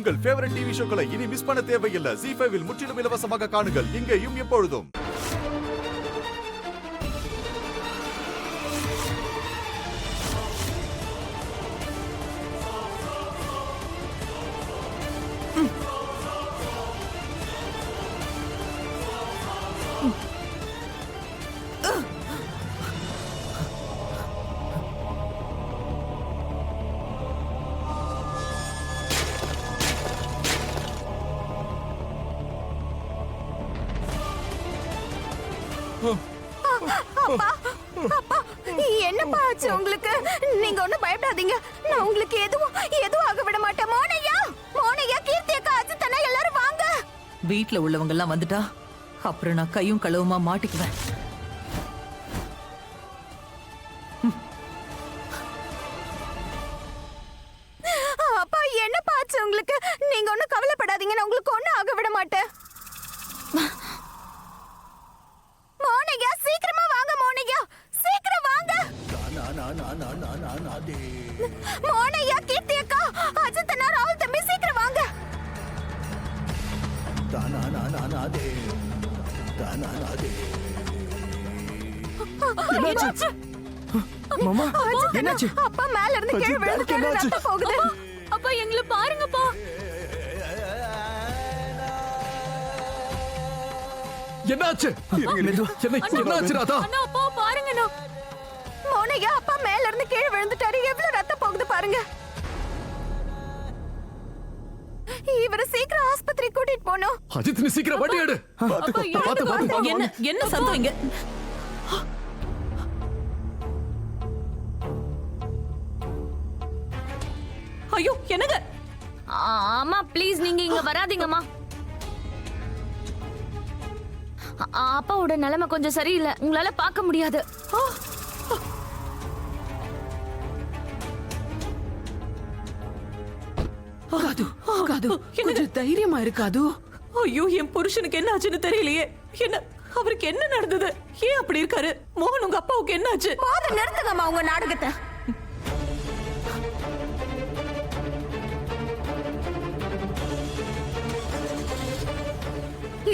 உங்கள் favourite TV ஷோக்களை இனி miss பண்ண தேவையில்லை. ZEE5 இல் முற்றிலும் இலவசமாக காணுங்கள். இங்கேயும் எப்பொழுதும். என்னப்பா ஆச்சு உங்களுக்கு? நீங்க ஒண்ணும் பயப்படாதீங்க. நான் உங்களுக்கு எதுவும் ஆக விட மாட்டேன். மோனையா, கீர்த்தி அக்கா, அஜித் அண்ணா எல்லாரும் வாங்க. வீட்ல உள்ளவங்க எல்லாம் வந்துட்டா அப்புறம் நான் கையும் களவுமா மாட்டிக்குவேன். அப்பா என்னப்பா ஆச்சு உங்களுக்கு? நீங்க ஒண்ணும் கவலைப்படாதீங்க. நான் உங்களுக்கு ஒண்ணும் ஆக விட மாட்டேன். மோனையா, சீக்கிரமா வாங்க. மோனையா, சீக்கிரம் வாங்க. மோனையா, கீர்த்தி அக்கா, அஜித் அண்ணா, ராகுல் தம்பி, சீக்கிரம் வாங்க. என்னாச்சு மாமா? என்னாச்சு? அப்பா மேல இருந்து கீழ விழுந்து ரத்தம் போகுது. அப்பா எங்களை பாருங்கப்பா. என்னாச்சு? என்னாச்சு ராதா? அண்ணா அப்பா பாருங்கண்ணா. மோனையா, அப்பா மேல இருந்து கீழ விழுந்துட்டாரு. எவ்வளவு ரத்தம் போகுது பாருங்க. இவரை சீக்கிரம் ஆஸ்பத்திரி கூட்டிட்டு போணும். அஜித், நீ சீக்கிரம் வண்டி எடு. என்ன சத்தம் இங்க? ஐயோ, என்னங்க? அம்மா ப்ளீஸ் நீங்க இங்க வராதீங்கம்மா. அப்பாவோட நிலைமை கொஞ்சம் சரியில்லை. உங்களால பார்க்க முடியாது. கொஞ்சம் தைரியமா இருக்காது. ஐயோ, என் புருஷனுக்கு என்ன ஆச்சுன்னு தெரியலையே. அவருக்கு என்ன நடந்தது? ஏன் அப்படி இருக்காரு? மோகன், உங்க அப்பாவுக்கு என்ன ஆச்சு? போதும், நிறுத்துங்கம்மா உங்க நாடகத்தை.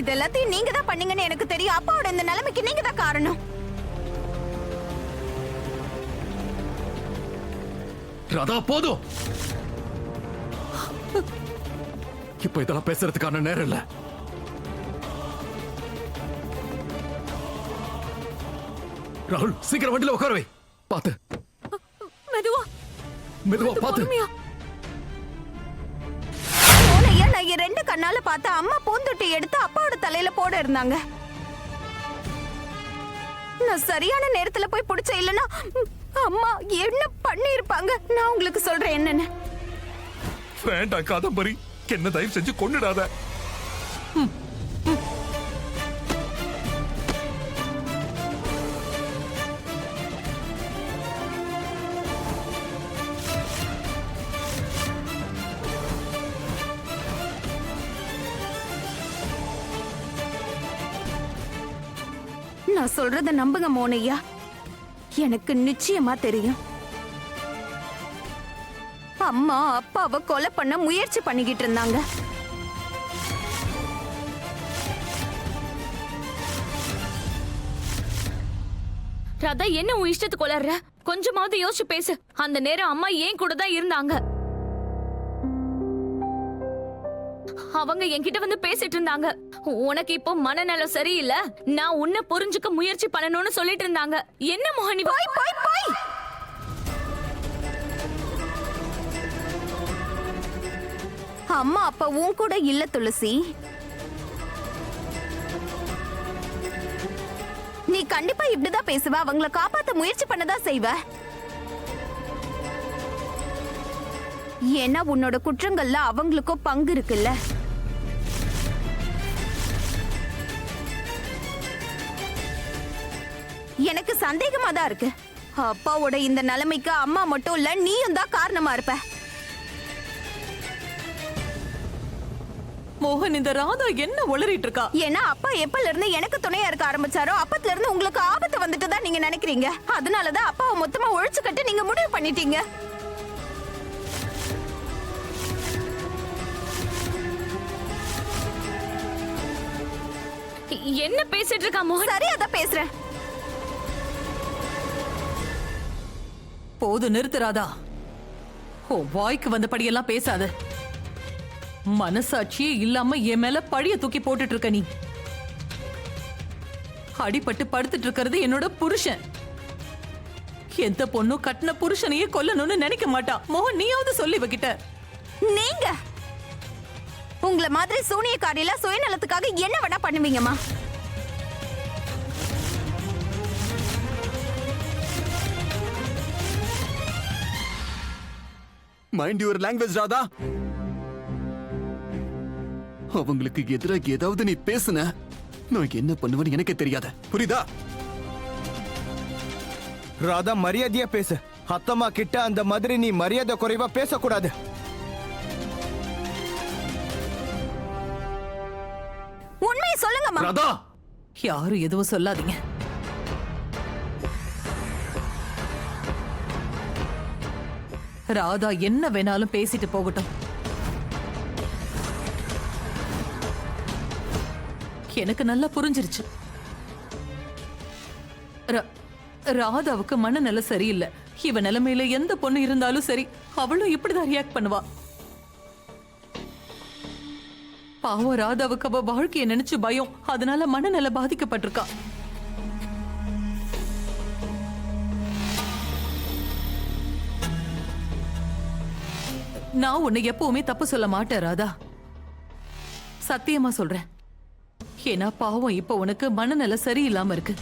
இதெல்லாத்தையும் நீங்க தான் பண்ணீங்கன்னு எனக்கு தெரியும். அப்பாவோட இந்த நிலைமைக்கு நீங்க தான் காரணம். ராதா, போதும். இப்ப இதெல்லாம் பேசுறதுக்கான நேரம் இல்ல. ராகுல், சீக்கிரம் வண்டியில உட்கார வை. பாத்து, மெதுவா பாத்து. மோனையா, நான் என் ரெண்டு கண்ணால பார்த்த அம்மா பூந்தொட்டி எடுத்து அப்பாவோட தலையில போட இருந்தாங்க. நான் சரியான நேரத்துல போய் பிடிச்ச இல்லைன்னா அம்மா என்ன பண்ணி இருப்பாங்க. நான் உங்களுக்கு சொல்றேன் என்னன்னு. வேண்டாம் காதம்பரி, என்ன தயவு செஞ்சு கொன்னுடாத. நான் சொல்றத நம்புங்க மோனையா. எனக்கு நிச்சயமா தெரியும் அம்மா அப்பாவை கொலை பண்ண முயற்சி பண்ணிக்கிட்டு இருந்தாங்க. ராதா, என்ன உன் இஷ்டத்துக்கு கொளற? கொஞ்சமாவது யோசிச்சு பேசு. அந்த நேரம் அம்மா ஏன் கூட தான் இருந்தாங்க. அவங்க என்கிட்ட வந்து பேசிட்டு இருந்தாங்க. உனக்கு இப்போ மனநலம் சரியில்லை, நான் உன்னை புரிஞ்சுக்க முயற்சி பண்ணணும்னு சொல்லிட்டு இருந்தாங்க. என்ன மோகனி? போய் போய் போய். அம்மா அப்பா உன் கூட இல்ல துளசி. நீ கண்டிப்பா இப்படிதான் பேசுவ. அவங்கள காப்பாத்த முயற்சி பண்ணதான் செய்வ. ஏன்னா உன்னோட குற்றங்கள்ல அவங்களுக்கும் பங்கு இருக்குல்ல. எனக்கு சந்தேகமா தான் இருக்கு. அப்பாவோட இந்த நிலைமைக்கு அம்மா மட்டும் இல்ல, நீயும் தான் காரணமா இருப்ப. மோகன், இந்த ராதா என்ன உளறிட்டு இருக்கா? ஏன்னா அப்பா எப்பல இருந்து எனக்கு துணையா இருக்க ஆரம்பிச்சாரோ அப்பத்துல இருந்து உங்களுக்கு ஆபத்து வந்துட்டு தான் நீங்க நினைக்கிறீங்க. அதனாலதான் அப்பாவை மொத்தமா ஒழிச்சு கட்டி நீங்க முடிவு பண்ணிட்டீங்க. என்ன பேசிட்டு இருக்கா மோகன்? சரியா தான் பேசுறேன். போது நிறுத்துறாதா. ஓ வாய்க்கு வந்தபடியெல்லாம் பேசாத. மனசாட்சியே இல்லாம என் மேல பழிய தூக்கி போட்டுட்டு இருக்க நீ. அடிபட்டு படுத்துட்டு இருக்கிறது என்னோட புருஷன். எந்த பொண்ணும் கட்டின புருஷனையே கொல்லணும்னு நினைக்க மாட்டா. மோகன் நீயாவது சொல்லி வைக்கிட்ட. நீங்க உங்களை மாதிரி சூனியக்காரியில சுயநலத்துக்காக என்ன வேணா பண்ணுவீங்கம்மா. Mind your language Radha. அவங்களுக்கு எதிராக ஏதாவது நீ பேசுன, நான் என்ன பண்ணுவேன்னு எனக்கே தெரியாத. புரியுதா? ராதா, மரியாதையா பேசு. அத்தம்மா கிட்ட அந்த மாதிரி நீ மரியாதை குறைவா பேசக்கூடாது. உண்மையை சொல்லுங்கம்மா. ராதா, யாரும் எதுவும் சொல்லாதீங்க. ராதா என்ன வேணாலும் பேசிட்டு போகட்டும். எனக்கு நல்லா புரிஞ்சிருச்சு. ராதாவுக்கு மனநிலை சரியில்லை. இவ நிலைமையில எந்த பொண்ணு இருந்தாலும் சரி, அவளும் இப்படிதான் ரியாக்ட் பண்ணுவா. பாவம் ராதாவுக்கு அவ வாழ்க்கைய நினைச்சு பயம், அதனால மனநிலை பாதிக்கப்பட்டிருக்கா. நான் உன்னை எப்பவுமே தப்பு சொல்ல மாட்டேன் ராதா, சத்தியமா சொல்றேன். ஏன்னா பாவம் இப்ப உனக்கு மனநிலை சரியில்லாம இருக்கு.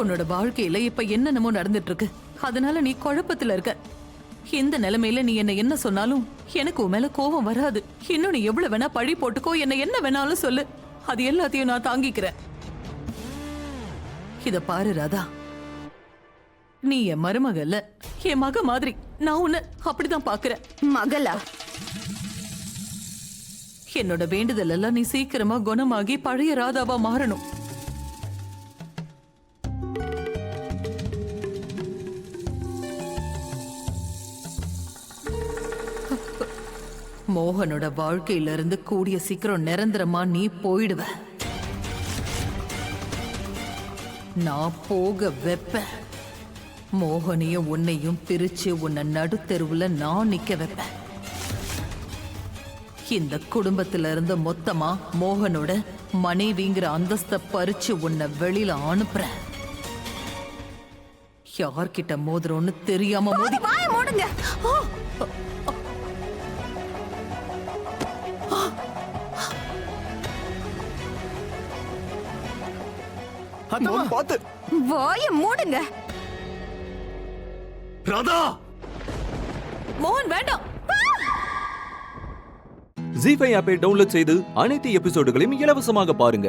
உன்னோட வாழ்க்கையில இப்ப என்னென்னமோ நடந்துட்டு இருக்கு, அதனால நீ குழப்பத்துல இருக்க. இந்த நிலைமையில நீ என்ன சொன்னாலும் எனக்கு உன் மேல கோபம் வராது. இன்னும் நீ எவ்வளவு வேணா பழி போட்டுக்கோ, என்ன வேணாலும் சொல்லு, அது எல்லாத்தையும் நான் தாங்கிக்கிறேன். இத பாரு ராதா, நீ என் மருமகல்ல, என் மக மாதிரி. நான் உன்னை அப்படிதான் பாக்குறேன். மகளா? என்னோட வேண்டுதல் எல்லாம் நீ சீக்கிரமா குணமாகி பழைய ராதாவா மாறணும். மோகனோட வாழ்க்கையில இருந்து கூடிய சீக்கிரம் நிரந்தரமா நீ போயிடுவ. நான் போக வைப்பேன். மோகனையும் உன்னையும் பிரிச்சு உன்னை நடுத்தெருவுல நான் நிக்க வைப்பேன். இந்த குடும்பத்துல இருந்து மொத்தமா மோகனோட மனைவிங்கிற அந்தஸ்தை பறிச்சு உன்னை வெளியில அனுப்புறேன். யார்கிட்ட மோதுறோன்னு தெரியாம மோதி. வாய மூடுங்க. அத்தம்மா, பாத்து. வாய மூடுங்க. ராதா, மோகன் வேண்டாம். ஜீ5 ஆப்பை டவுன்லோட் செய்து அனைத்து எபிசோடுகளையும் இலவசமாக பாருங்க.